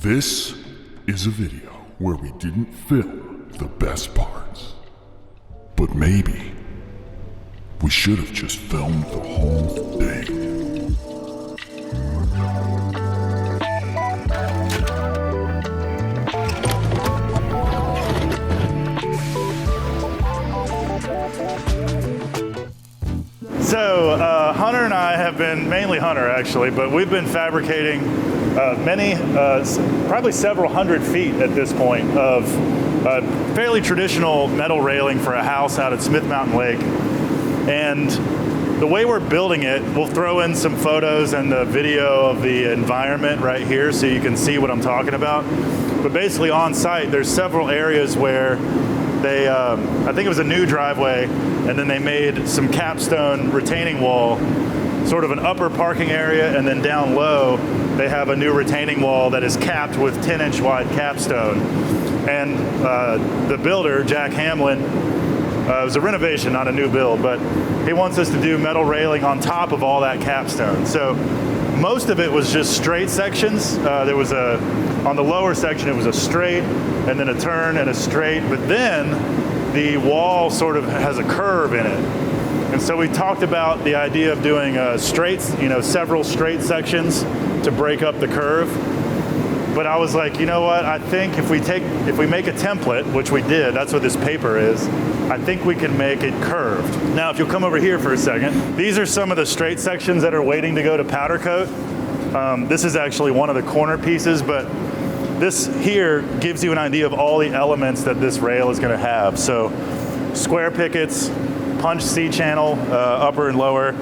This is a video where we didn't film the best parts. But maybe we should have just filmed the whole thing. So Hunter and I have been, mainly Hunter actually, but we've been fabricating probably several hundred feet at this point of fairly traditional metal railing for a house out at Smith Mountain Lake. And the way we're building it, we'll throw in some photos and the video of the environment right here so you can see what I'm talking about. But basically on site, there's several areas where they, I think it was a new driveway, and then they made some capstone retaining wall, sort of an upper parking area, and then down low, they have a new retaining wall that is capped with 10-inch wide capstone. And the builder, Jack Hamlin, it was a renovation, not a new build, but he wants us to do metal railing on top of all that capstone. So most of it was just straight sections. There was on the lower section, it was a straight, and then a turn and a straight, but then the wall sort of has a curve in it. And so we talked about the idea of doing straights, several straight sections to break up the curve. But I was like, you know what? I think if we make a template, which we did, that's what this paper is, I think we can make it curved. Now, if you'll come over here for a second, these are some of the straight sections that are waiting to go to powder coat. This is actually one of the corner pieces, but this here gives you an idea of all the elements that this rail is going to have. So square pickets, punch C-channel, upper and lower,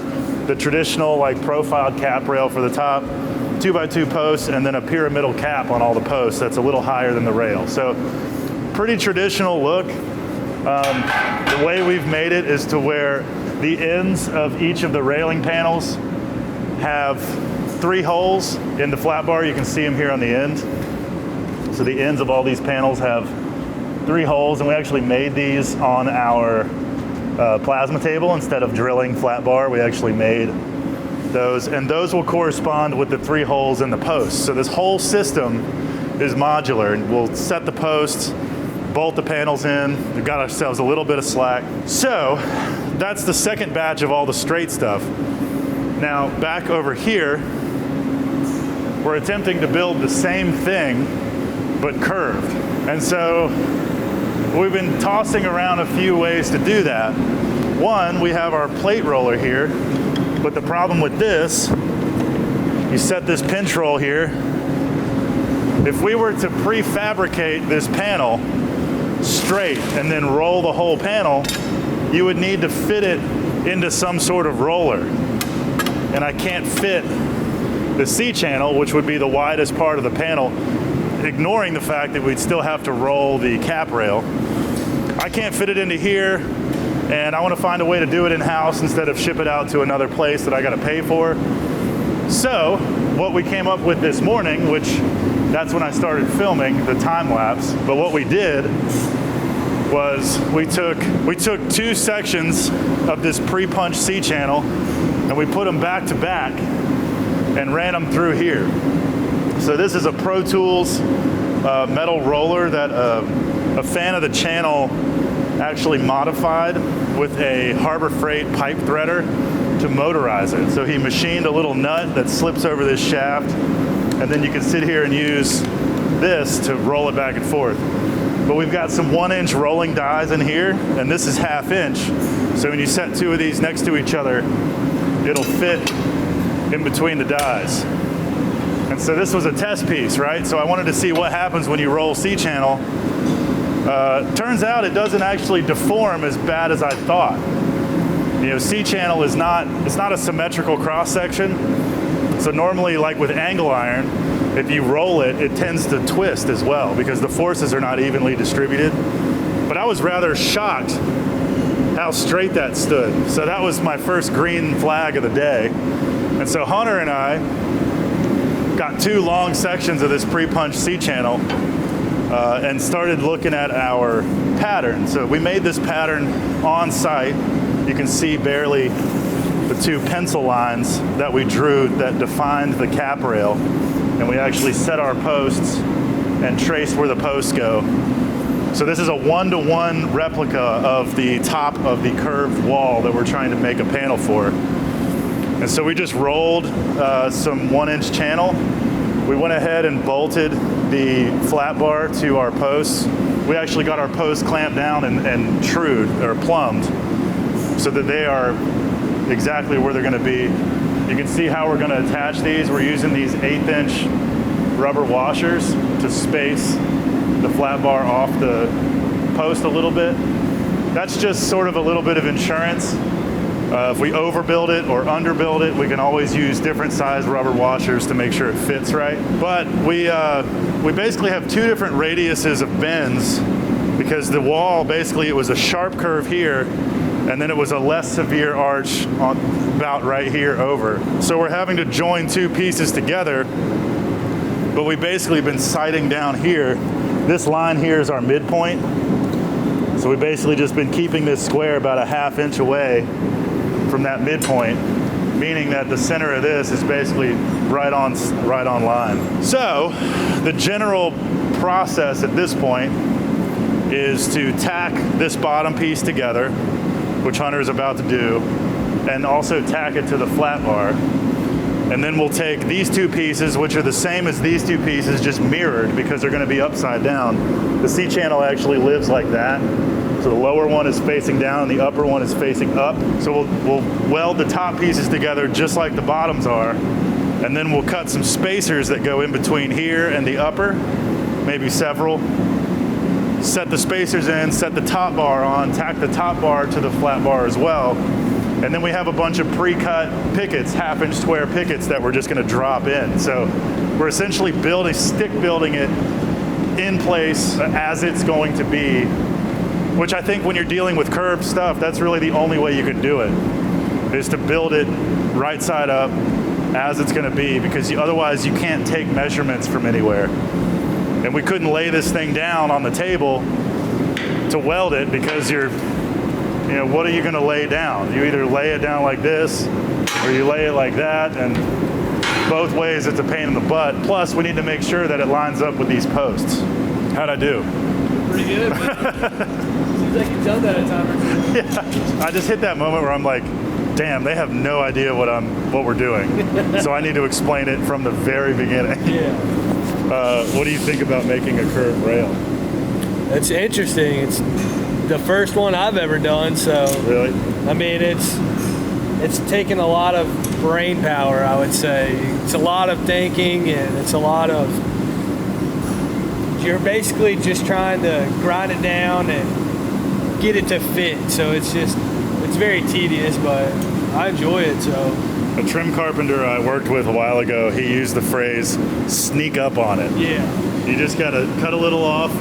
the traditional like profiled cap rail for the top, 2x2 posts, and then a pyramidal cap on all the posts that's a little higher than the rail. So pretty traditional look. The way we've made it is to where the ends of each of the railing panels have 3 holes in the flat bar. You can see them here on the end. So the ends of all these panels have 3 holes, and we actually made these on our plasma table. Instead of drilling flat bar, we actually made those, and those will correspond with the 3 holes in the posts. So this whole system is modular, and we'll set the posts, bolt the panels in. We've got ourselves a little bit of slack. So that's the second batch of all the straight stuff. Now back over here, we're attempting to build the same thing but curved. And so we've been tossing around a few ways to do that. One, we have our plate roller here, but the problem with this, you set this pinch roll here. If we were to prefabricate this panel straight and then roll the whole panel, you would need to fit it into some sort of roller. And I can't fit the C-channel, which would be the widest part of the panel, ignoring the fact that we'd still have to roll the cap rail. I can't fit it into here, and I want to find a way to do it in-house instead of ship it out to another place that I got to pay for. So what we came up with this morning, which that's when I started filming the time lapse, but what we did was we took 2 sections of this pre-punch C-channel and we put them back to back and ran them through here. So this is a Pro Tools metal roller that a fan of the channel actually modified with a Harbor Freight pipe threader to motorize it. So he machined a little nut that slips over this shaft, and then you can sit here and use this to roll it back and forth. But we've got some 1-inch rolling dies in here, and this is 1/2 inch. So when you set 2 of these next to each other, it'll fit in between the dies. And so this was a test piece, right? So I wanted to see what happens when you roll C-channel. Turns out it doesn't actually deform as bad as I thought. C-channel is not a symmetrical cross section. So normally, like with angle iron, if you roll it, it tends to twist as well because the forces are not evenly distributed. But I was rather shocked how straight that stood. So that was my first green flag of the day. And so Hunter and I got 2 long sections of this pre-punch C-channel and started looking at our pattern. So we made this pattern on site. You can see barely the 2 pencil lines that we drew that defined the cap rail. and we actually set our posts and trace where the posts go. So this is a one-to-one replica of the top of the curved wall that we're trying to make a panel for. And so we just rolled some 1-inch channel. We went ahead and bolted the flat bar to our posts. We actually got our posts clamped down and trued or plumbed so that they are exactly where they're going to be. You can see how we're going to attach these. We're using these 1/8-inch rubber washers to space the flat bar off the post a little bit. That's just sort of a little bit of insurance. If we overbuild it or underbuild it, we can always use different size rubber washers to make sure it fits right. But we basically have 2 different radiuses of bends because the wall, basically it was a sharp curve here and then it was a less severe arch on about right here over. So we're having to join 2 pieces together, but we've basically been sighting down here. This line here is our midpoint. So we've basically just been keeping this square about a 1/2 inch away from that midpoint, meaning that the center of this is basically right on line. So the general process at this point is to tack this bottom piece together, which Hunter's about to do, and also tack it to the flat bar. And then we'll take these 2 pieces, which are the same as these 2 pieces, just mirrored because they're going to be upside down. The C-channel actually lives like that. So the lower one is facing down, and the upper one is facing up. So we'll weld the top pieces together just like the bottoms are, and then we'll cut some spacers that go in between here and the upper, maybe several. Set the spacers in, set the top bar on, tack the top bar to the flat bar as well. And then we have a bunch of pre-cut pickets, 1/2-inch square pickets that we're just going to drop in. So we're essentially stick building it in place as it's going to be, which I think when you're dealing with curved stuff, that's really the only way you can do it, is to build it right side up as it's going to be, because otherwise you can't take measurements from anywhere. And we couldn't lay this thing down on the table to weld it because what are you going to lay down? You either lay it down like this or you lay it like that, and both ways it's a pain in the butt. Plus, we need to make sure that it lines up with these posts. How'd I do? Pretty good. Seems like you've done that a time or 2. Yeah, I just hit that moment where I'm like, damn, they have no idea what we're doing. So I need to explain it from the very beginning. Yeah. What do you think about making a curved rail? It's interesting. It's the first one I've ever done, so Really? I mean it's taken a lot of brain power, I would say. It's a lot of thinking, and it's a lot of, you're basically just trying to grind it down and get it to fit. So it's very tedious, but I enjoy it. So A trim carpenter I worked with a while ago, he used the phrase sneak up on it. yeah, You just gotta cut a little off,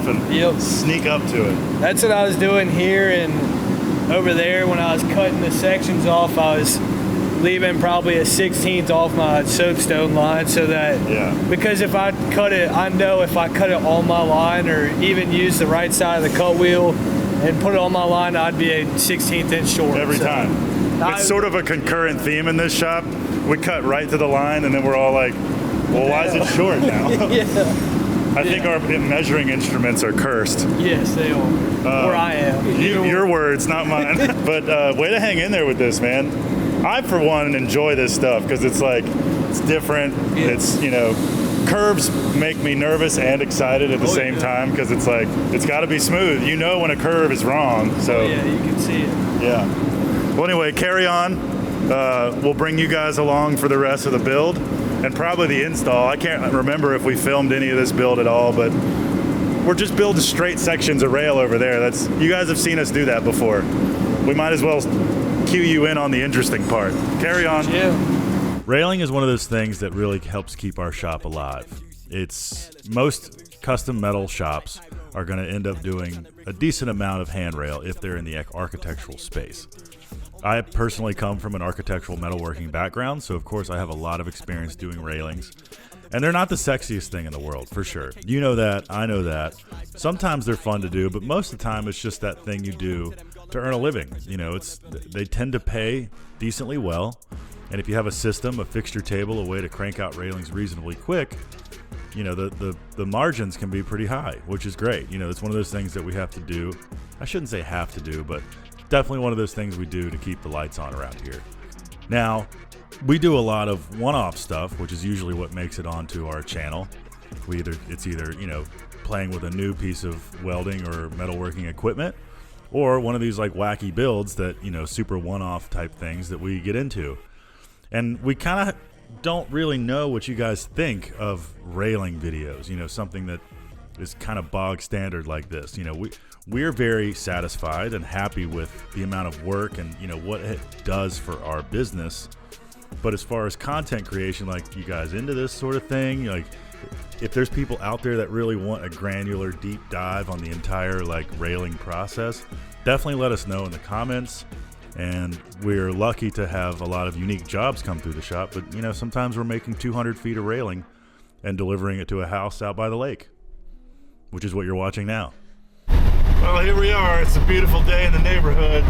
and Yep. sneak up to it. that's what I was doing here and over there. When I was cutting the sections off, I was leaving probably a 1/16th off my soapstone line, so that, Yeah. because if I cut it, I know if I cut it on my line or even use the right side of the cut wheel and put it on my line, I'd be a 1/16th inch short. Every So time. It's sort of a concurrent theme in this shop. We cut right to the line, and then we're all like, well, why is it short now? Yeah. I think our measuring instruments are cursed. Yes, they are. Where I am. Your words, not mine. But way to hang in there with this, man. I, for one, enjoy this stuff because it's like, it's different. Yeah. It's, curves make me nervous and excited at the same time because it's like, it's got to be smooth. You know when a curve is wrong. So Oh, yeah, you can see it. yeah. Well, anyway, carry on. We'll bring you guys along for the rest of the build and probably the install. I can't remember if we filmed any of this build at all, but we're just building straight sections of rail over there. You guys have seen us do that before. We might as well cue you in on the interesting part. Carry on. Yeah. Railing is one of those things that really helps keep our shop alive. Most custom metal shops are going to end up doing a decent amount of handrail if they're in the architectural space. I personally come from an architectural metalworking background, so of course I have a lot of experience doing railings. And they're not the sexiest thing in the world, for sure. You know that, I know that. Sometimes they're fun to do, but most of the time it's just that thing you do to earn a living. They tend to pay decently well, And if you have a system, a fixture table, a way to crank out railings reasonably quick, you know, the margins can be pretty high, which is great. You know, it's one of those things that we have to do. I shouldn't say have to do, but definitely one of those things we do to keep the lights on around here. Now, we do a lot of one-off stuff, which is usually what makes it onto our channel. It's either, you know, playing with a new piece of welding or metalworking equipment, or one of these like wacky builds that, you know, super one-off type things that we get into. And we kind of don't really know what you guys think of railing videos, you know, something that is kind of bog standard like this. You know, we're very satisfied and happy with the amount of work and, you know, what it does for our business. But as far as content creation, like, you guys into this sort of thing? Like, if there's people out there that really want a granular deep dive on the entire like railing process, definitely let us know in the comments. And we're lucky to have a lot of unique jobs come through the shop, but you know, sometimes we're making 200 feet of railing and delivering it to a house out by the lake, which is what you're watching now. Well, here we are. It's a beautiful day in the neighborhood.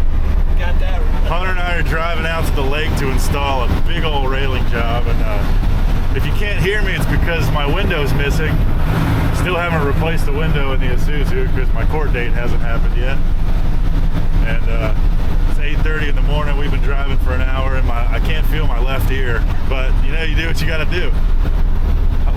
Got that right. Hunter and I are driving out to the lake to install a big old railing job, and if you can't hear me, it's because my window's missing. Still haven't replaced the window in the Isuzu because my court date hasn't happened yet. And it's 8:30 in the morning. We've been driving for an hour, and I can't feel my left ear. But you know, you do what you got to do.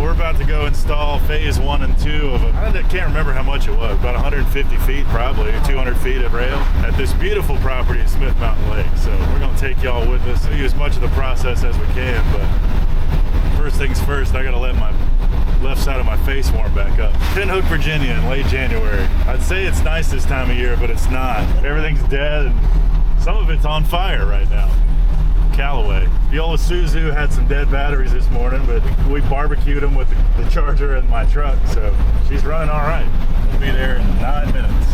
We're about to go install phase 1 and 2 of I can't remember how much it was, about 150 feet probably, or 200 feet of rail at this beautiful property at Smith Mountain Lake. So we're going to take y'all with us, do as much of the process as we can. But first things first, I got to let my left side of my face warm back up. Pinhook, Virginia in late January. I'd say it's nice this time of year, but it's not. Everything's dead, and some of it's on fire right now. Callaway. The old Isuzu had some dead batteries this morning, but we barbecued them with the charger in my truck, so she's running all right. We'll be there in 9 minutes.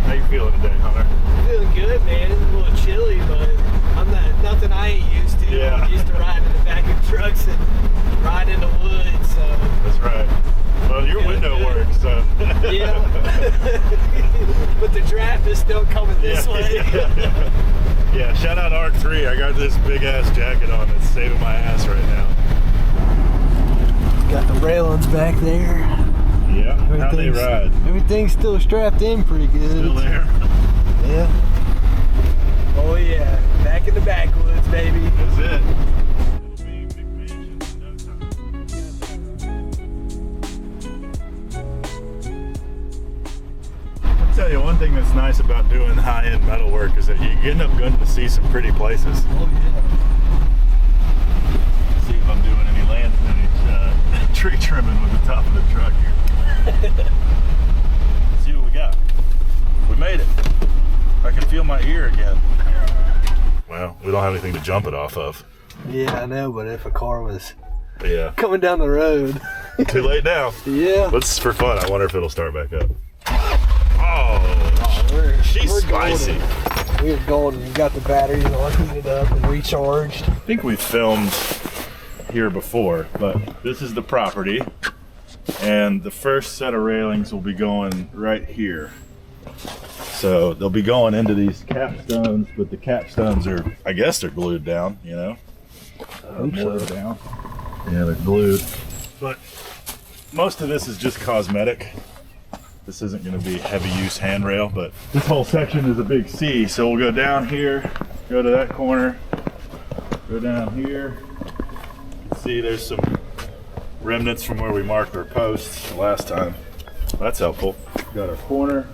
How you feeling today, Hunter? Feeling good, man. It's a little chilly, but nothing I ain't used to. Yeah. I'm used to riding in the back of trucks and riding in the woods, so. That's right. Well, your window works, so. Yeah. But the draft is still coming this way. Yeah, shout out Arc 3. I got this big ass jacket on that's saving my ass right now. Got the railings back there. Yeah, how they ride. Everything's still strapped in pretty good. Still there. Yeah. Oh yeah, back in the backwoods, baby. That's it. I'll tell you one thing that's nice about doing high-end metal work is that you end up going to see some pretty places. Oh yeah. See if I'm doing any land finish, tree trimming with the top of the truck here. See what we got. We made it. I can feel my ear again. Well, we don't have anything to jump it off of. Yeah, I know, but if a car was Yeah. coming down the road. Too late now. Yeah. Let's for fun. I wonder if it'll start back up. She's we're spicy. Golden. We're golden. We got the batteries all heated up and recharged. I think we've filmed here before, but this is the property, and the first set of railings will be going right here. So they'll be going into these capstones, but the capstones are, I guess they're glued down, you know? Mortared down. Yeah, they're glued. But most of this is just cosmetic. This isn't going to be heavy use handrail, but this whole section is a big C. So we'll go down here, go to that corner, go down here. See, there's some remnants from where we marked our posts last time. That's helpful. Got our corner,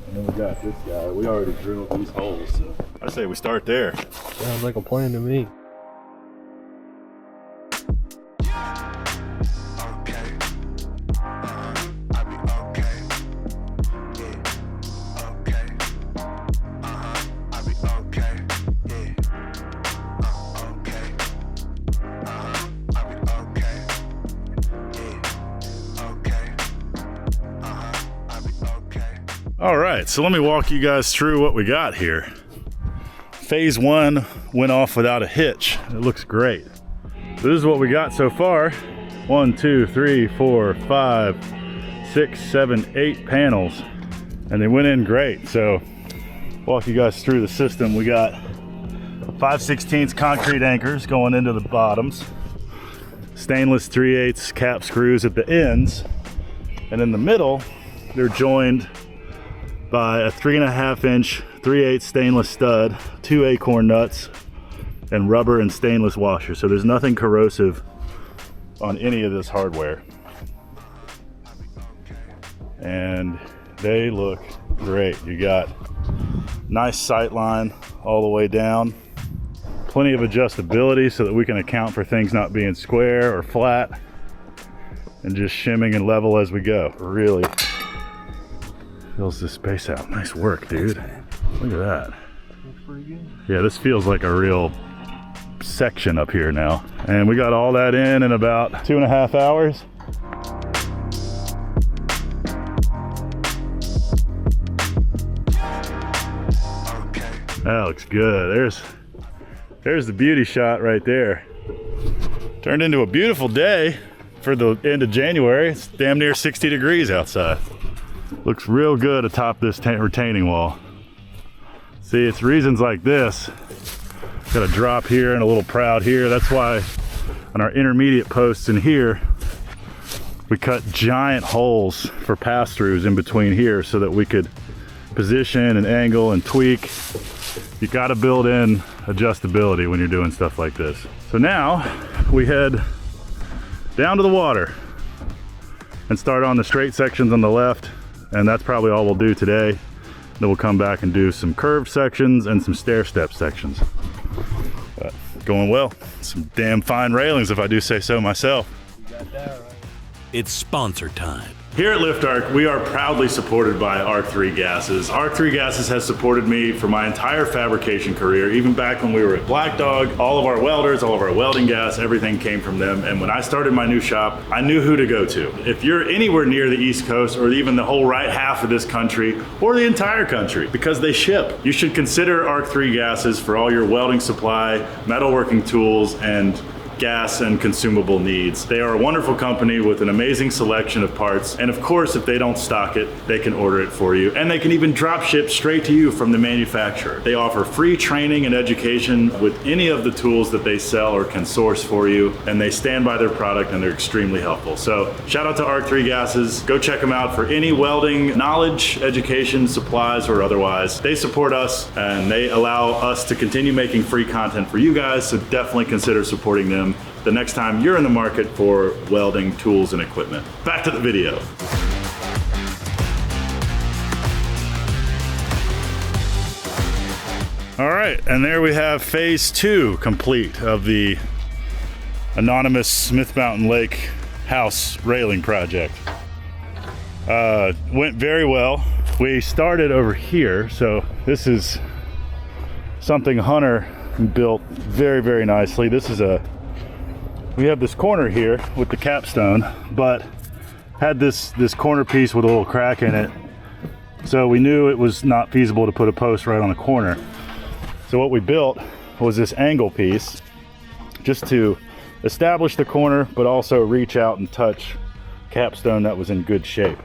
and then we got this guy. We already drilled these holes, so I say we start there. Sounds like a plan to me. All right, so let me walk you guys through what we got here. Phase 1 went off without a hitch. It looks great. So this is what we got so far. 1, 2, 3, 4, 5, 6, 7, 8 panels, and they went in great. So walk you guys through the system. We got 5/16 concrete anchors going into the bottoms. Stainless 3/8 cap screws at the ends. And in the middle, they're joined by a 3.5 inch 3/8 stainless stud, 2 acorn nuts, and rubber and stainless washers. So there's nothing corrosive on any of this hardware. And they look great. You got nice sight line all the way down. Plenty of adjustability so that we can account for things not being square or flat, and just shimming and level as we go. Really fills this space out. Nice work, dude. Look at that. Looks pretty good. Yeah, this feels like a real section up here now. And we got all that in about 2.5 hours. That looks good. There's the beauty shot right there. Turned into a beautiful day for the end of January. It's damn near 60 degrees outside. Looks real good atop this retaining wall. See, it's reasons like this. Got a drop here and a little proud here. That's why on our intermediate posts in here, we cut giant holes for pass-throughs in between here so that we could position and angle and tweak. You got to build in adjustability when you're doing stuff like this. So now we head down to the water and start on the straight sections on the left, and that's probably all we'll do today. Then we'll come back and do some curved sections and some stair step sections. But going well. Some damn fine railings if I do say so myself. You got that right. It's sponsor time. Here at Lift Arc, we are proudly supported by Arc3 Gases. Arc3 Gases has supported me for my entire fabrication career, even back when we were at Black Dog. All of our welders, all of our welding gas, everything came from them. And when I started my new shop, I knew who to go to. If you're anywhere near the East Coast or even the whole right half of this country or the entire country, because they ship, you should consider Arc3 Gases for all your welding supply, metalworking tools, and gas and consumable needs. They are a wonderful company with an amazing selection of parts, and of course if they don't stock it, they can order it for you, and they can even drop ship straight to you from the manufacturer. They offer free training and education with any of the tools that they sell or can source for you, and they stand by their product and they're extremely helpful. So shout out to Arc3 Gases. Go check them out for any welding knowledge, education, supplies, or otherwise. They support us and they allow us to continue making free content for you guys, so definitely consider supporting them the next time you're in the market for welding tools and equipment. Back to the video. All right, and there we have phase 2 complete of the anonymous Smith Mountain Lake house railing project. Went very well. We started over here, so this is something Hunter built very, very nicely. We have this corner here with the capstone, but had this corner piece with a little crack in it. So we knew it was not feasible to put a post right on the corner. So what we built was this angle piece just to establish the corner, but also reach out and touch capstone that was in good shape.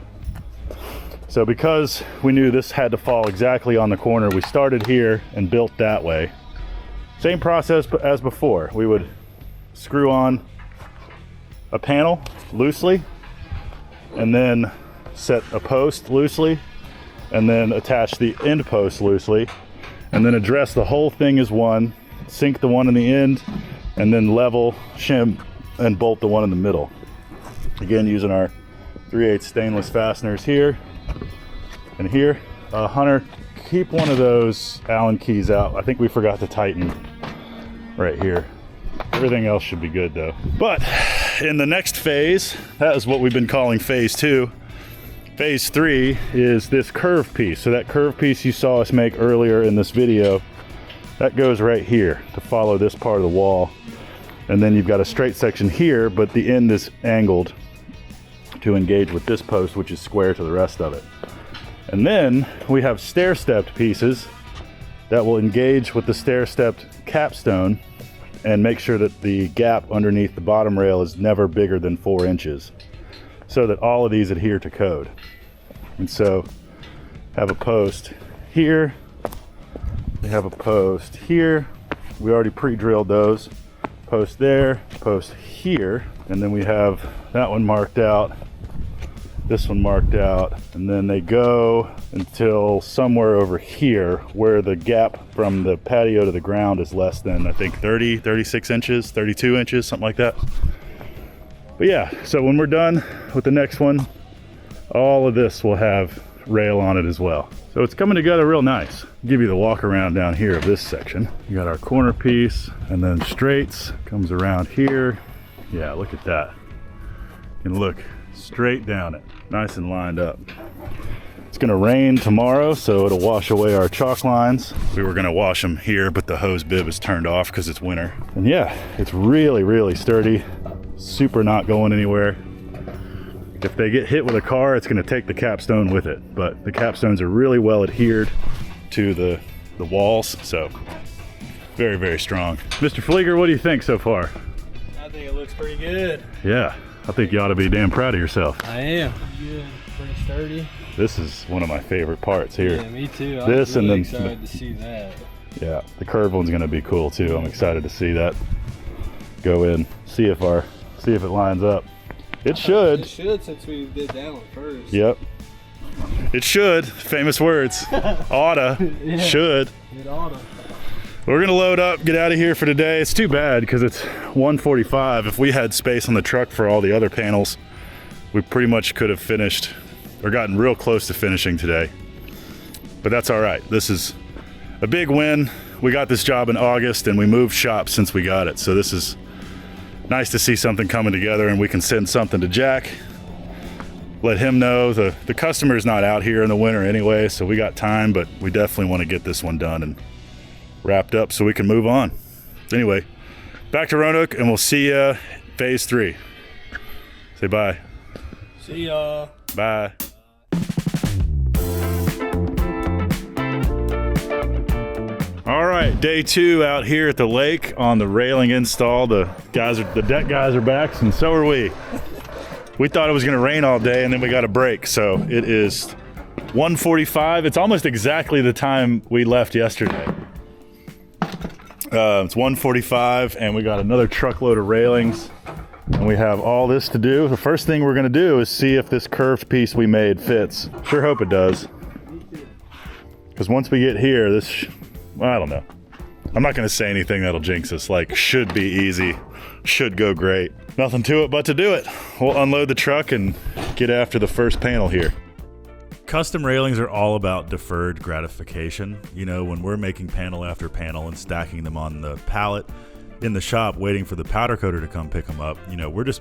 So because we knew this had to fall exactly on the corner, we started here and built that way. Same process as before. We would screw on a panel loosely and then set a post loosely and then attach the end post loosely and then address the whole thing as one, sink the one in the end, and then level, shim, and bolt the one in the middle. Again, using our 3/8 stainless fasteners here and here. Hunter, keep one of those Allen keys out. I think we forgot to tighten right here. Everything else should be good though. But in the next phase, that is what we've been calling phase 2. Phase 3 is this curve piece. So that curve piece you saw us make earlier in this video, that goes right here to follow this part of the wall. And then you've got a straight section here, but the end is angled to engage with this post, which is square to the rest of it. And then we have stair-stepped pieces that will engage with the stair-stepped capstone and make sure that the gap underneath the bottom rail is never bigger than 4 inches so that all of these adhere to code. And so have a post here, we have a post here, we already pre-drilled those. Post there, post here, and then we have that one marked out, this one marked out, and then they go until somewhere over here where the gap from the patio to the ground is less than, I think, 36 inches, 32 inches, something like that. But yeah, so when we're done with the next one, all of this will have rail on it as well. So it's coming together real nice. I'll give you the walk around down here of this section. You got our corner piece, and then straights comes around here. Yeah, look at that. You can look straight down it, nice and lined up. It's gonna rain tomorrow, so it'll wash away our chalk lines. We were gonna wash them here, but the hose bib is turned off because it's winter. And yeah, it's really, really sturdy. Super not going anywhere. If they get hit with a car, it's going to take the capstone with it, but the capstones are really well adhered to the walls, so very, very strong. Mr. Flieger, what do you think so far? I think it looks pretty good. Yeah, I think you ought to be damn proud of yourself. I am. Good, pretty sturdy. This is one of my favorite parts here. Yeah, me too. This I'm really and then excited to see that. Yeah, the curved one's going to be cool too. I'm excited to see that go in. See if it lines up. It should. It should, since we did that one first. Yep. It should. Famous words. Oughta. Yeah. Should. It oughta. We're gonna load up, get out of here for today. It's too bad because it's 1:45. If we had space on the truck for all the other panels, we pretty much could have finished or gotten real close to finishing today. But that's all right. This is a big win. We got this job in August and we moved shops since we got it. So this is nice to see something coming together, and we can send something to Jack. Let him know the customer's not out here in the winter anyway, so we got time, but we definitely want to get this one done and wrapped up so we can move on. Anyway, back to Roanoke, and we'll see ya phase 3. Say bye. See ya. Bye. All right, day 2 out here at the lake on the railing install. The deck guys are back, and so are we. We thought it was gonna rain all day, and then we got a break. So it is 1:45. It's almost exactly the time we left yesterday. It's 1:45, and we got another truckload of railings, and we have all this to do. The first thing we're gonna do is see if this curved piece we made fits. Sure hope it does. Because once we get here, well, I don't know. I'm not going to say anything that'll jinx us, like should be easy, should go great. Nothing to it but to do it. We'll unload the truck and get after the first panel here. Custom railings are all about deferred gratification. You know, when we're making panel after panel and stacking them on the pallet in the shop waiting for the powder coater to come pick them up, you know, we're just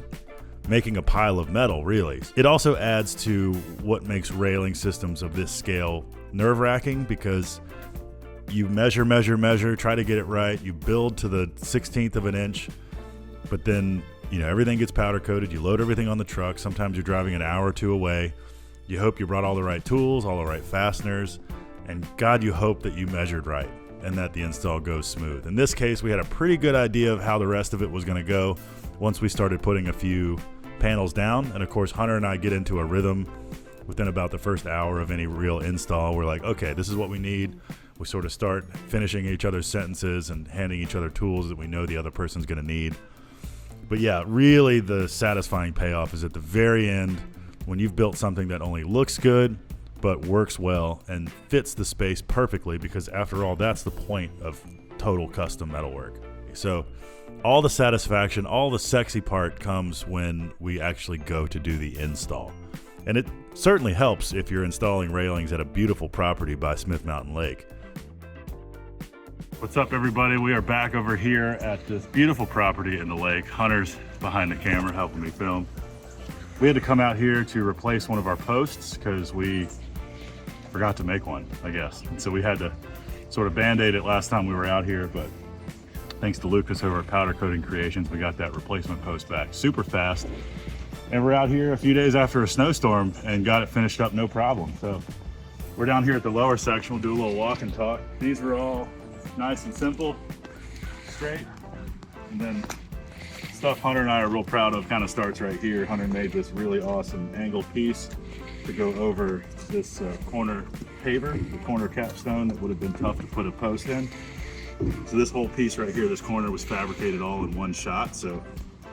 making a pile of metal, really. It also adds to what makes railing systems of this scale nerve-wracking, because you measure, try to get it right. You build to the 16th of an inch, but then, you know, everything gets powder coated. You load everything on the truck. Sometimes you're driving an hour or two away. You hope you brought all the right tools, all the right fasteners, and God, you hope that you measured right and that the install goes smooth. In this case, we had a pretty good idea of how the rest of it was going to go once we started putting a few panels down. And of course, Hunter and I get into a rhythm within about the first hour of any real install. We're like, okay, this is what we need. We sort of start finishing each other's sentences and handing each other tools that we know the other person's going to need. But yeah, really the satisfying payoff is at the very end when you've built something that only looks good but works well and fits the space perfectly, because after all, that's the point of total custom metalwork. So all the satisfaction, all the sexy part comes when we actually go to do the install. And it certainly helps if you're installing railings at a beautiful property by Smith Mountain Lake. What's up, everybody? We are back over here at this beautiful property in the lake. Hunter's behind the camera helping me film. We had to come out here to replace one of our posts because we forgot to make one, I guess. And so we had to sort of band-aid it last time we were out here, but thanks to Lucas over at Powder Coating Creations, we got that replacement post back super fast. And we're out here a few days after a snowstorm and got it finished up no problem. So we're down here at the lower section. We'll do a little walk and talk. These were all nice and simple, straight, and then stuff Hunter and I are real proud of kind of starts right here. Hunter made this really awesome angled piece to go over this corner paver, the corner capstone that would have been tough to put a post in. So this whole piece right here, this corner was fabricated all in one shot. So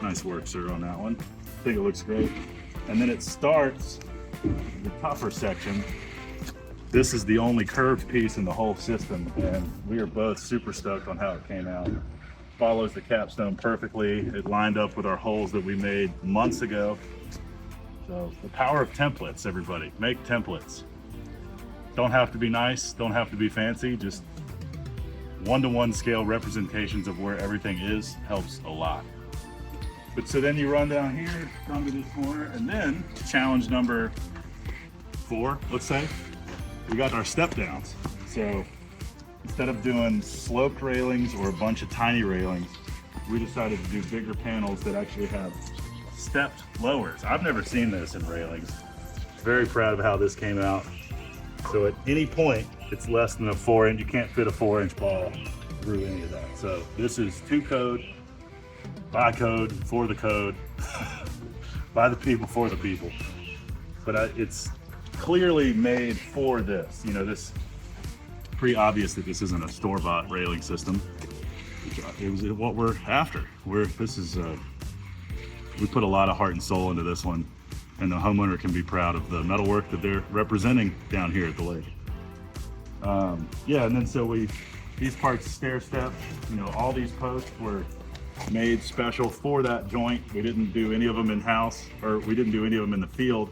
nice work, sir, on that one. I think it looks great. And then it starts the tougher section. This is the only curved piece in the whole system, and we are both super stoked on how it came out. Follows the capstone perfectly. It lined up with our holes that we made months ago. So the power of templates, everybody. Make templates. Don't have to be nice, don't have to be fancy, just one-to-one scale representations of where everything is helps a lot. But so then you run down here, come to this corner, and then challenge number 4, let's say, we got our step downs. So instead of doing sloped railings or a bunch of tiny railings, we decided to do bigger panels that actually have stepped lowers. I've never seen this in railings. Very proud of how this came out. So at any point, it's less than a 4-inch. You can't fit a 4-inch ball through any of that. So this is to code, by code, for the code, by the people, for the people. But it's clearly made for this. You know, this pretty obvious that this isn't a store-bought railing system. It was what we're after. We put a lot of heart and soul into this one, and the homeowner can be proud of the metalwork that they're representing down here at the lake. Yeah, and then so these parts stair step, you know, all these posts were made special for that joint. We didn't do any of them in-house, or we didn't do any of them in the field.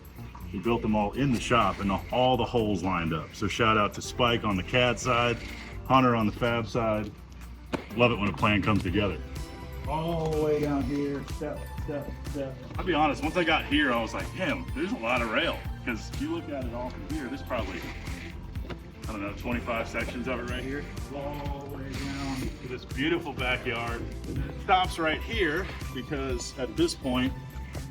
We built them all in the shop, and all the holes lined up. So shout out to Spike on the CAD side, Hunter on the Fab side. Love it when a plan comes together. All the way down here, step, step, step. I'll be honest, once I got here, I was like, damn, there's a lot of rail. Because if you look at it all from here, there's probably, I don't know, 25 sections of it right here. All the way down to this beautiful backyard. And it stops right here because at this point,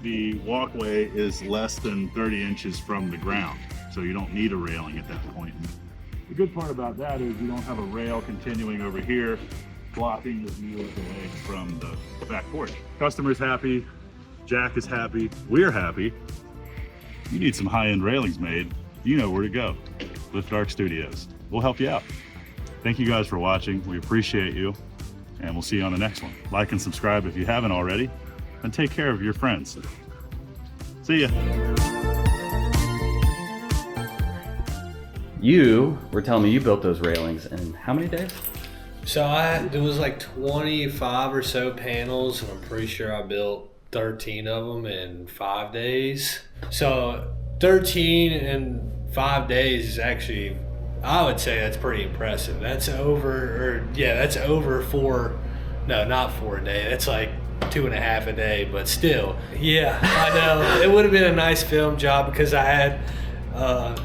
the walkway is less than 30 inches from the ground. So you don't need a railing at that point. And the good part about that is you don't have a rail continuing over here, blocking the view of the lake from the back porch. Customer's happy, Jack is happy, we're happy. You need some high-end railings made, you know where to go. Lift Arc Studios. We'll help you out. Thank you guys for watching. We appreciate you, and we'll see you on the next one. Like and subscribe if you haven't already, and take care of your friends. See ya. You were telling me you built those railings in how many days? So there was like 25 or so panels, and I'm pretty sure I built 13 of them in 5 days. So 13 in 5 days is actually, I would say that's pretty impressive. That's over 4, no, not 4 a day. That's like 2.5 a day, but still. Yeah, I know. It would have been a nice film job because I had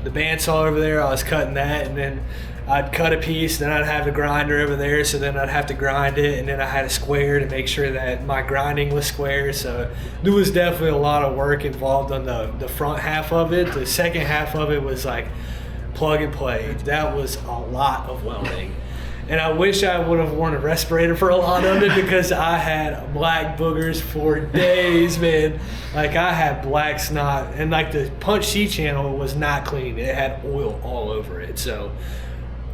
the bandsaw over there. I was cutting that, and then I'd cut a piece, then I'd have the grinder over there, so then I'd have to grind it, and then I had a square to make sure that my grinding was square. So there was definitely a lot of work involved on the front half of it. The second half of it was like plug and play. That was a lot of welding. And I wish I would have worn a respirator for a lot of it because I had black boogers for days, man. Like I had black snot, and like the punch C channel was not clean. It had oil all over it. So,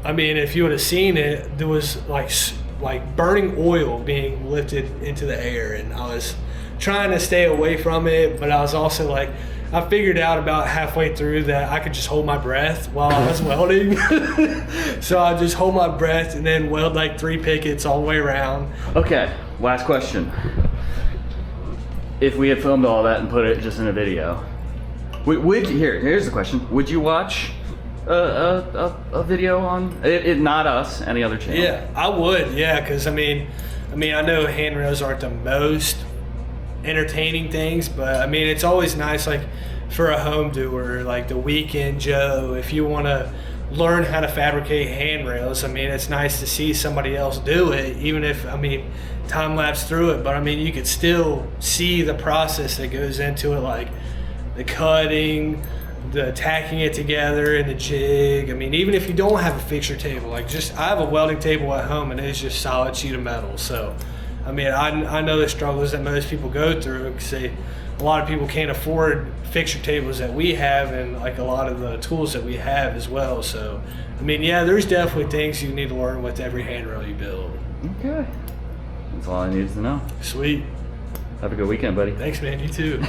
I mean, if you would have seen it, there was like burning oil being lifted into the air, and I was trying to stay away from it, but I was also like, I figured out about halfway through that I could just hold my breath while I was welding. So I just hold my breath and then weld like 3 pickets all the way around. Okay, last question. If we had filmed all that and put it just in a video, here's the question. Would you watch a video on it? Not us, any other channel? Yeah, I would, yeah, because I mean, I know handrails aren't the most entertaining things, but I mean, it's always nice, like for a home doer, like the weekend Joe, if you want to learn how to fabricate handrails, I mean, it's nice to see somebody else do it, even if, I mean, time lapse through it, but I mean, you could still see the process that goes into it, like the cutting, the tacking it together, and the jig. I mean, even if you don't have a fixture table, like I have a welding table at home, and it's just solid sheet of metal. So I mean, I know the struggles that most people go through because they a lot of people can't afford fixture tables that we have and like a lot of the tools that we have as well. So, I mean, yeah, there's definitely things you need to learn with every handrail you build. Okay. That's all I needed to know. Sweet. Have a good weekend, buddy. Thanks, man. You too.